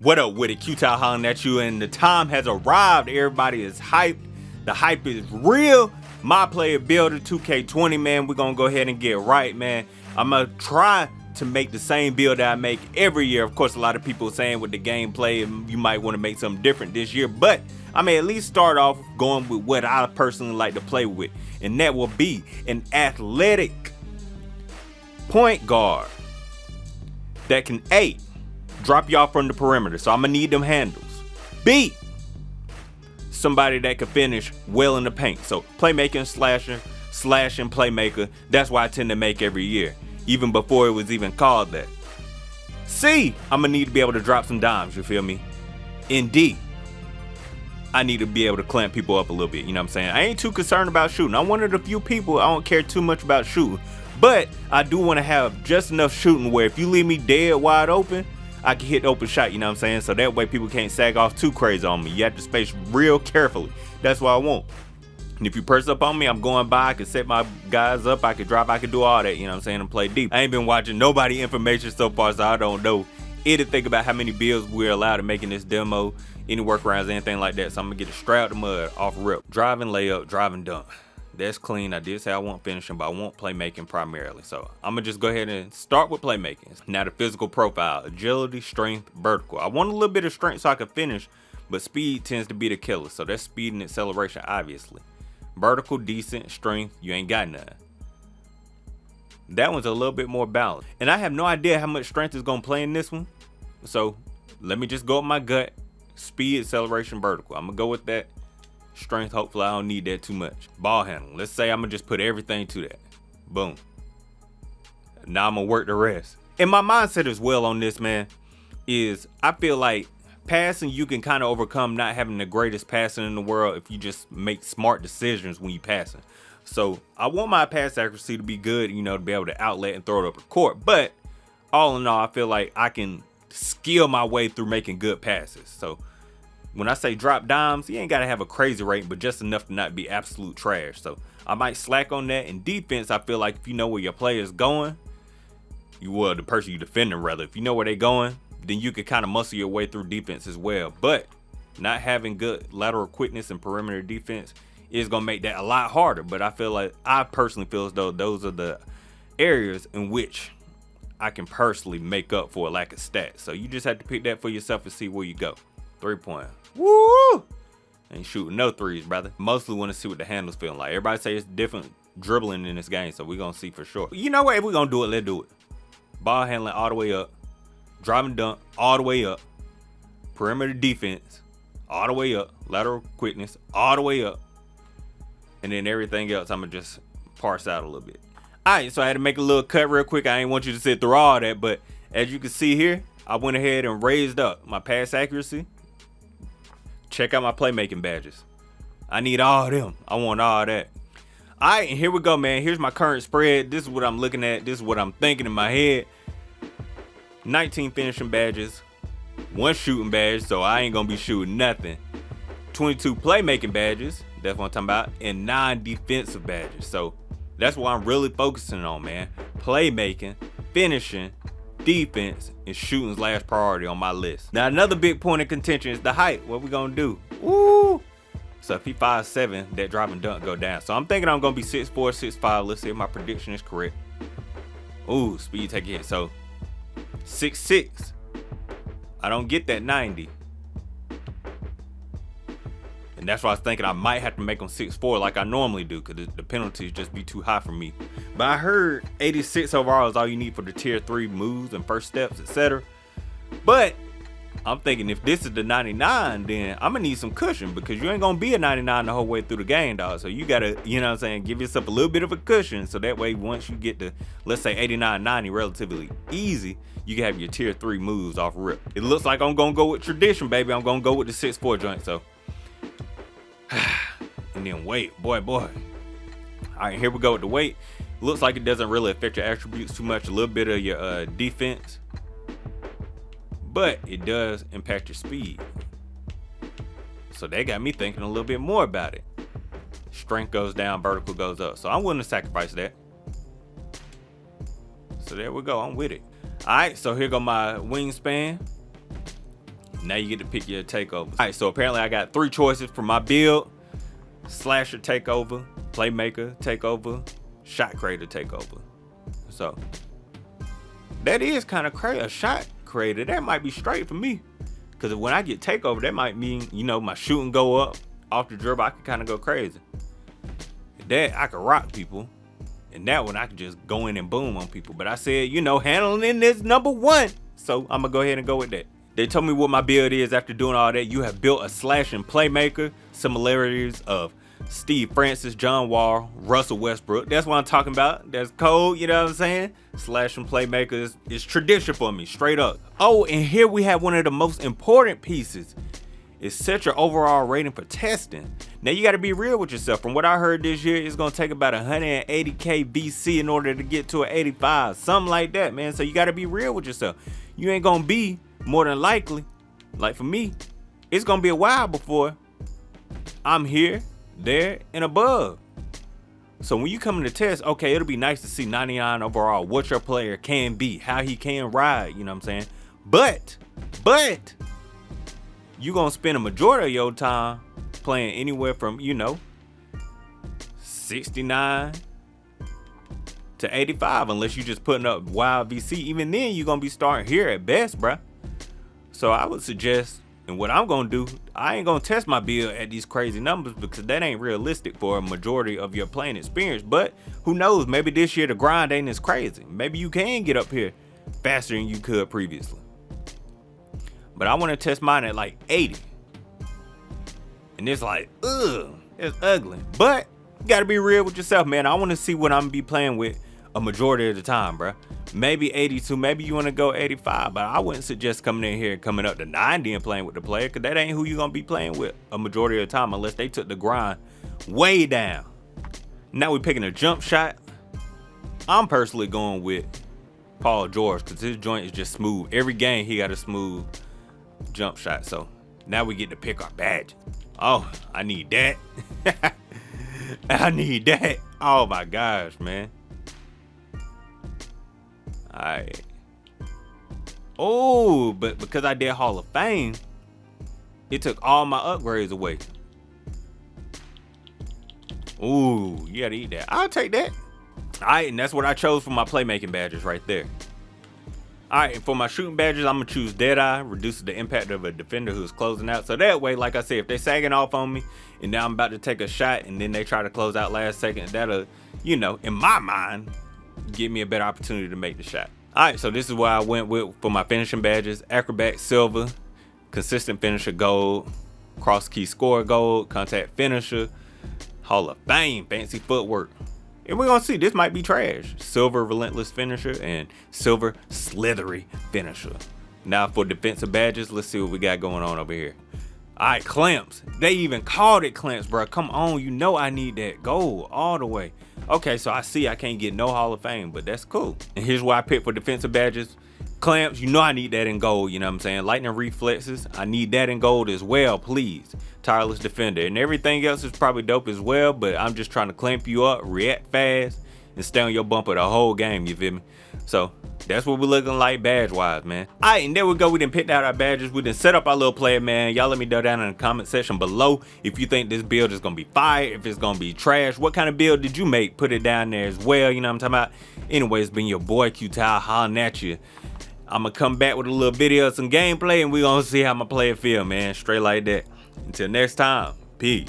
What up with it? Q-Town hollering at you, and the time has arrived. Everybody is hyped. The hype is real. My Player Builder 2K20, man. We're gonna go ahead and get right, man. I'm gonna try to make the same build that I make every year. Of course, a lot of people are saying with the gameplay, you might want to make something different this year, but I may at least start off going with what I personally like to play with, and that will be an athletic point guard that can A, drop you off from the perimeter, so I'm gonna need them handles. B, somebody that can finish well in the paint. So playmaking, slashing playmaker. That's why I tend to make every year, even before it was even called that. C, I'm gonna need to be able to drop some dimes, you feel me? And D, I need to be able to clamp people up a little bit, you know what I'm saying? I ain't too concerned about shooting. I'm one of the few people I don't care too much about shooting, but I do want to have just enough shooting where if you leave me dead wide open, I can hit the open shot, you know what I'm saying? So that way people can't sag off too crazy on me. You have to space real carefully. That's what I want. And if you press up on me, I'm going by, I can set my guys up, I can drop, I can do all that, you know what I'm saying, and play deep. I ain't been watching nobody information so far, so I don't know anything about how many builds we're allowed to make in this demo, any workarounds, anything like that. So I'm gonna get a straight out the mud off rip. Driving layup, driving dunk. That's clean. I did say I want finishing, but I want playmaking primarily. So I'm gonna just go ahead and start with playmaking. Now the physical profile: agility, strength, vertical. I want a little bit of strength so I can finish, but speed tends to be the killer. So that's speed and acceleration, obviously. Vertical, decent. Strength, you ain't got none. That one's a little bit more balanced. And I have no idea how much strength is gonna play in this one. So let me just go with my gut. Speed, acceleration, vertical. I'm gonna go with that. Strength, hopefully I don't need that too much. Ball handling, let's say I'm gonna just put everything to that. Boom. Now I'm gonna work the rest. And my mindset as well on this, man, is I feel like passing, you can kind of overcome not having the greatest passing in the world if you just make smart decisions when you passing. So I want my pass accuracy to be good, you know, to be able to outlet and throw it up the court. But all in all, I feel like I can skill my way through making good passes. So when I say drop dimes, you ain't got to have a crazy rate, but just enough to not be absolute trash. So I might slack on that. In defense, I feel like if you know where your player is going, the person you defending rather, if you know where they're going, then you could kind of muscle your way through defense as well. But not having good lateral quickness and perimeter defense is going to make that a lot harder. But I feel like, I personally feel as though those are the areas in which I can personally make up for a lack of stats. So you just have to pick that for yourself and see where you go. 3-point. Woo! Ain't shooting no threes, brother. Mostly want to see what the handles feeling like. Everybody say it's different dribbling in this game, so we're going to see for sure. You know what? If we're going to do it, let's do it. Ball handling all the way up. Driving dunk all the way up. Perimeter defense all the way up. Lateral quickness all the way up. And then everything else, I'm going to just parse out a little bit. All right, so I had to make a little cut real quick. I ain't want you to sit through all that, but as you can see here, I went ahead and raised up my pass accuracy. Check out my playmaking badges. I need all of them. I want all that. All right, and here we go, man. Here's my current spread. This is what I'm looking at. This is what I'm thinking in my head. 19 finishing badges, 1 shooting badge, so I ain't gonna be shooting nothing. 22 playmaking badges, that's what I'm talking about, and 9 defensive badges. So that's what I'm really focusing on, man. Playmaking, finishing, defense, and shooting's last priority on my list. Now another big point of contention is the height. What we gonna do? Woo! So if he 5'7", that driving dunk go down. So I'm thinking I'm gonna be 6'4", 6'5". Let's see if my prediction is correct. Ooh, speed take a hit. So 6'6". I don't get that 90. And that's why I was thinking I might have to make him 6'4" like I normally do, because the penalties just be too high for me. But I heard 86 overall is all you need for the tier 3 moves and first steps, etc. But I'm thinking if this is the 99, then I'm gonna need some cushion, because you ain't gonna be a 99 the whole way through the game, dog. So you gotta, you know what I'm saying, give yourself a little bit of a cushion, so that way once you get to, let's say, 89, 90 relatively easy, you can have your tier 3 moves off rip. It looks like I'm gonna go with tradition, baby. I'm gonna go with the 6'4" joint. So and then weight, boy. All right, here we go with the weight. Looks like it doesn't really affect your attributes too much. A little bit of your defense, but it does impact your speed. So that got me thinking a little bit more about it. Strength goes down, vertical goes up. So I'm willing to sacrifice that. So there we go. I'm with it. All right, so here go my wingspan. Now you get to pick your takeovers. All right, so apparently I got 3 choices for my build: Slasher Takeover, Playmaker Takeover, Shot Creator Takeover. So that is kind of crazy. A Shot Creator, that might be straight for me. Because when I get Takeover, that might mean, you know, my shooting go up. Off the dribble, I can kind of go crazy. That, I can rock people. And that one, I can just go in and boom on people. But I said, you know, handling is number 1. So I'm going to go ahead and go with that. They told me what my build is after doing all that. You have built a Slashing Playmaker. Similarities of Steve Francis, John Wall, Russell Westbrook. That's what I'm talking about. That's cold, you know what I'm saying? Slashing Playmaker is tradition for me, straight up. Oh, and here we have one of the most important pieces. Is set your overall rating for testing. Now you got to be real with yourself. From what I heard this year, it's going to take about 180k VC in order to get to an 85, something like that, man. So you got to be real with yourself. You ain't going to be, more than likely, like for me, it's going to be a while before I'm here, there, and above. So when you come in the test, okay, it'll be nice to see 99 overall, what your player can be, how he can ride, you know what I'm saying? But you gonna spend a majority of your time playing anywhere from, you know, 69 to 85, unless you just putting up wild VC. Even then, you're gonna be starting here at best, bruh. So I would suggest, and what I'm gonna do, I ain't gonna test my build at these crazy numbers because that ain't realistic for a majority of your playing experience. But who knows, maybe this year the grind ain't as crazy. Maybe you can get up here faster than you could previously. But I want to test mine at like 80. And it's like, ugh, it's ugly. But you got to be real with yourself, man. I want to see what I'm going to be playing with a majority of the time, bro. Maybe 82, maybe you want to go 85. But I wouldn't suggest coming in here and coming up to 90 and playing with the player, because that ain't who you're going to be playing with a majority of the time unless they took the grind way down. Now we're picking a jump shot. I'm personally going with Paul George because his joint is just smooth. Every game he got a smooth jump shot. So now we get to pick our badge. Oh, I need that. I need that. Oh my gosh, man. Alright. Oh, but because I did Hall of Fame, it took all my upgrades away. Ooh, you gotta eat that. I'll take that. Alright, and that's what I chose for my playmaking badges right there. Alright, and for my shooting badges, I'm going to choose Deadeye. Reduces the impact of a defender who's closing out. So that way, like I said, if they're sagging off on me, and now I'm about to take a shot, and then they try to close out last second, that'll, you know, in my mind, give me a better opportunity to make the shot. Alright, so this is what I went with for my finishing badges. Acrobat Silver, Consistent Finisher Gold, Cross Key Score Gold, Contact Finisher, Hall of Fame, Fancy Footwork. And we're going to see, this might be trash. Silver Relentless Finisher and Silver Slithery Finisher. Now for defensive badges, let's see what we got going on over here. Alright, clamps. They even called it clamps, bro. Come on, you know I need that gold all the way. Okay, so I see I can't get no Hall of Fame, but that's cool. And here's what I picked for defensive badges. Clamps, you know I need that in gold, you know what I'm saying? Lightning Reflexes, I need that in gold as well, please. Tireless Defender, and everything else is probably dope as well, but I'm just trying to clamp you up, react fast, and stay on your bumper the whole game, you feel me? So that's what we're looking like badge wise, man. Alright, and there we go. We done picked out our badges. We done set up our little player, man. Y'all let me know down in the comment section below if you think this build is gonna be fire, if it's gonna be trash. What kind of build did you make? Put it down there as well, you know what I'm talking about? Anyway, it's been your boy Q-Tile hollering at you. I'm gonna come back with a little video of some gameplay, and we gonna see how my player feel, man. Straight like that. Until next time, peace.